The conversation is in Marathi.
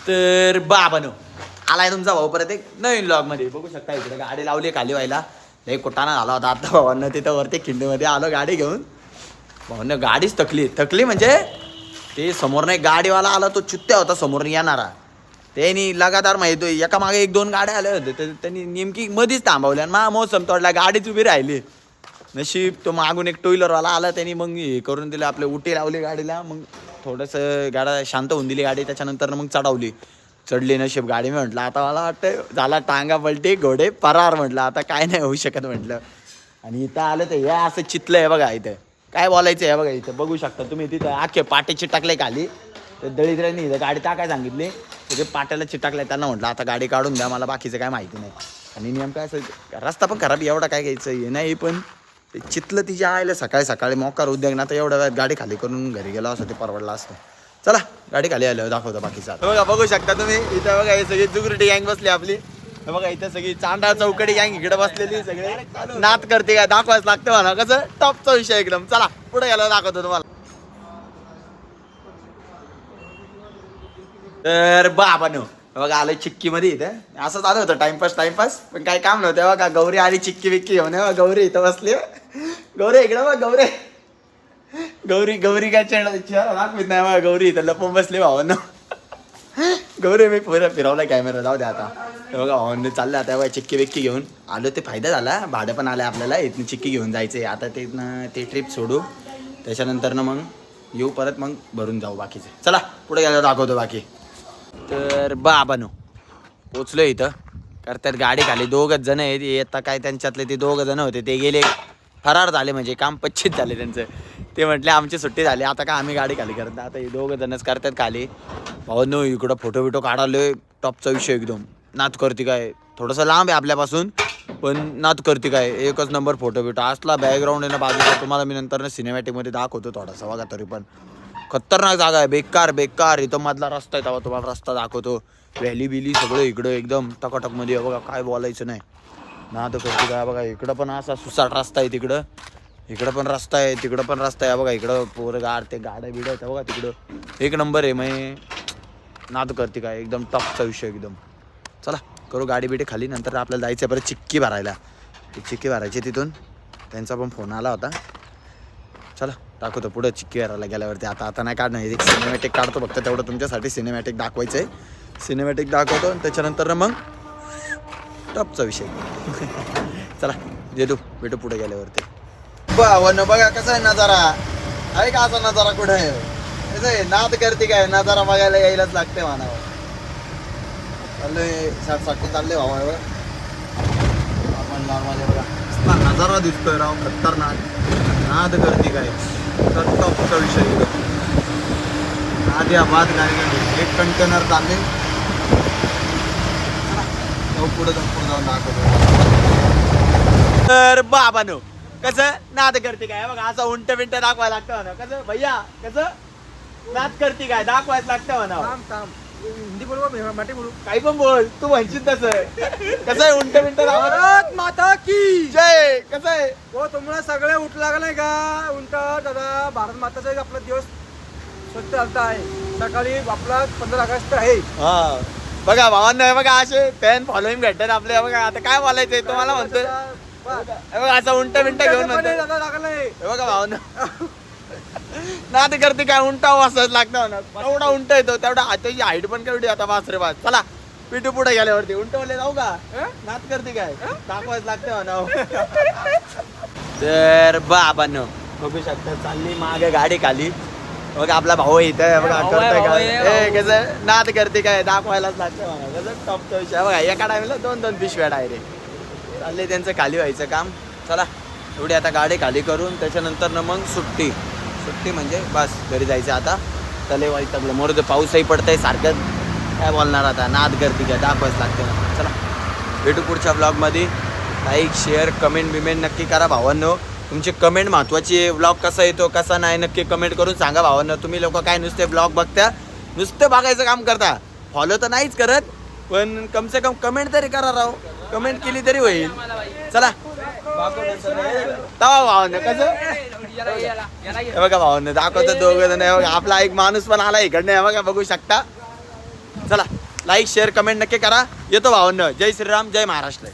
तर बाबानो आलाय तुमचा भाऊ परत एक नवीन ब्लॉग मध्ये. बघू शकता इकडे गाडी लावली खाली व्हायला. लई कुटाणा झाला होता आता भावांना. तिथं वरती खिंडीमध्ये आलो गाडी घेऊन. भावांना गाडीच थकली म्हणजे ते समोरनं एक गाडीवाला आला, तो चुत्त्या होता समोर येणारा. त्यांनी लगातार माहिती एका मागे 1-2 गाड्या आल्या होत्या, त्यांनी नेमकी मधीच थांबवल्या आणि मा मोसम तोडला, गाडीच उभी राहिली. नशीब तो मागून एक टू व्हीलरवाला आला, त्यांनी मग हे करून दिलं, आपले उटी लावली गाडीला. मग थोडंसं गाडा शांत होऊन दिली गाडी. त्याच्यानंतर मग चढली नशीब गाडी. मी म्हटलं आता मला वाटतं झाला टांगा पलटी घोडे परार. म्हटलं आता काय नाही होऊ शकत म्हटलं. आणि इथं आलं तर हे असं चितलं आहे बघा. इथं काय बोलायचं आहे बघा. इथं बघू शकता तुम्ही. तिथं आखे पाटे चिटकले खाली. तर दळीद्रांनी इथं गाडी टाकाय सांगितली, ते पाट्याला चिटकलाय. त्यांना म्हटलं आता गाडी काढून द्या, मला बाकीचं काय माहिती नाही. आणि नेमकं असं रस्ता पण खराब, एवढा काय घ्यायचं हे नाही. पण ते चितलं तिच्या आयला सकाळी मोकार उद्योग ना. तर एवढ्या वेळात गाडी खाली करून घरी गेलो असं ते परवडलं असतं. चला गाडी खाली आल्यावर दाखवतो बाकीचा. बघा बघू शकता तुम्ही इथं बघा. हे सगळी जुगरटी गँग बसली आपली. बघा इथं सगळी चांडा चौकडी गँग इकडे बसलेली. सगळे नात करते काय दाखवायच लागतं म्हणा. कसं टॉपचा विषय एकदम. चला पुढे गेल्यावर दाखवतो तुम्हाला. तर बाबानो बघा आलं चिक्की मध्ये. इथं असं चालू होतं टाइमपास पण काही काम नव्हतं. बघा गौरी आली चिक्की विक्की घेऊन. गौरी इथं बसली. गौरी इकडं बघ. गौरी काय चेहरा दाखवित नाही बघा. गौरी इथं लपून बसली भावांना. गौरी मी पुरा फिरवला कॅमेरा. जाऊ द्या आता. बघा भावांनी चाललं आता. बघा चिक्की विक्की घेऊन आलो. ते फायदा झाला, भाडं पण आलं आपल्याला. इथनं चिक्की घेऊन जायचं आता. ते ट्रिप सोडू, त्याच्यानंतर ना मग येऊ परत, मग भरून जाऊ बाकीचे. चला पुढे गेल्यावर दाखवतो बाकी. तर बाबानो पोचलो इथं. करतात गाडी खाली. 2 जण आहेत. येता काय त्यांच्यातले ते 2 जण होते, ते गेले फरार झाले. म्हणजे काम पच्चित झाले त्यांचं. ते म्हटले आमची सुट्टी झाली आता काय आम्ही गाडी खाली करत. आता हे 2 जणच करतात खाली. भावांनो इकडं फोटो काढालोय. टॉपचा विषय एकदम. नात करते काय. थोडंसं लांब आहे आपल्यापासून, पण नात करते काय. एकच नंबर फोटो असला बॅकग्राऊंड आहे ना बाजूला. तुम्हाला मी नंतर ना सिनेमॅटिकमध्ये दाखवतो थोडासा. बघा तरी पण खतरनाक जागा आहे. बेकार. इथं मधला रस्ता आहे, तेव्हा तुम्हाला रस्ता दाखवतो. व्हॅली बिली सगळं इकडं एकदम टकाटकमध्ये. बघा काय बोलायचं नाही. नाद करते काय. बघा इकडं पण असा सुसाट रस्ता आहे. इकडं पण रस्ता आहे, तिकडं पण रस्ता आहे. बघा इकडं पोरं ते गाड्या बिड्या आहेत बघा तिकडं. एक नंबर आहे. मग नाद करते काय एकदम टॉपचा विषय एकदम. चला करू गाडी बिडी खाली. नंतर आपल्याला जायचं आहे परत चिक्की भरायला. चिक्की भरायची तिथून. त्यांचा पण फोन आला होता. चला दाखवतो पुढं चिक्की भरायला गेल्यावरती. आता नाही काढणं. एक सिनेमॅटिक काढतो फक्त तेवढं तुमच्यासाठी. सिनेमॅटिक दाखवायचं आहे. सिनेमॅटिक दाखवतो आणि त्याच्यानंतर मग टॉपचा विषय. चला भेटू पुढे गेल्यावरती. बघा कसा आहे नजारा. आहे का असा नजारा कुठे आहे. कसं आहे नाद करते काय. नजारा बघायला यायलाच लागते मानावर. चाललोय साठ चालले भावा. नॉर्मल बघा नजारा दिसतोय राव खतरनाक. नाद करते काय तर टॉपचा विषय. आदिलाबाद काय एक कंटेनर चालले. पुढे जाऊन दाखवतो. तर बाबानो कसं नाद करते काय. बघा असं उंट बिंट दाखवायला लागतं म्हणा. कसं भैया कसं नाद करते काय दाखवायला लागतं म्हणा. हिंदी बोलू मराठी बोलू काही पण बोल. तू म्हणशील तसं. कसं आहे उंट बिंट भारत माता की जय. कसं आहे हो तुम्हाला सगळे उठ लागलं नाही का. उंट दादा भारत माताचा एक आपला दिवस स्वच्छ चालता आहे. सकाळी आपला 15 ऑगस्ट आहे. हा बघा भावांना. बघा असे फॅन फॉलोईंग भेटतात आपले. बघा आता काय बोलायचंय तुम्हाला म्हणतोय. बघा असं उंट बिंट घेऊन बघा भावना नाद करते काय. उंटा वाजत लागतं म्हणा. एवढा उंट येतो तेवढा. त्याची हाईट पण केवढी आता. बास रे बास. चला पिटू पुढे गेल्यावरती उंट वाले जाऊ का. नाद करते काय दाखवायच लागतं म्हणा. तर बाबांनो बघू शकता चालली मागे गाडी खाली. बघा आपला भाऊ इथं बघा करतोय काय. कसं नाद करते काय दाखवायलाच लागतं म्हणा. कसं टॉपचा विषय. बघा एका टायमाला 2-2 पिशव्या डायरेक्ट चालले त्यांचं खाली व्हायचं काम. चला एवढी आता गाडी खाली करून त्याच्यानंतर ना मग सुट्टी म्हणजे बस घरी जायचं आता. तले वाईटलं मोर पाऊसही पडतंय सारखं. काय बोलणार आता. नाद करते काय दाखवायच लागते ना. चला भेटू पुढच्या ब्लॉगमध्ये. लाईक शेअर कमेंट बिमेंट नक्की करा भावांनो. तुमची कमेंट महत्त्वाची आहे. ब्लॉग कसा येतो कसा नाही नक्की कमेंट करून सांगा भावांनो. तुम्ही लोक काय नुसते ब्लॉग बघता, नुसतं बघायचं काम करता. फॉलो तर नाहीच करत, पण कमसे कम कमेंट तरी करा राव. कमेंट केली तरी होईल. चला तवा भावांनो कसं बघा भावांनो दाखवतो 2 जण. आपला एक माणूस पण आला इकडनं. बघा बघू शकता. चला लाईक शेअर कमेंट नक्की करा. येतो भावांनो. जय श्रीराम, जय महाराष्ट्र.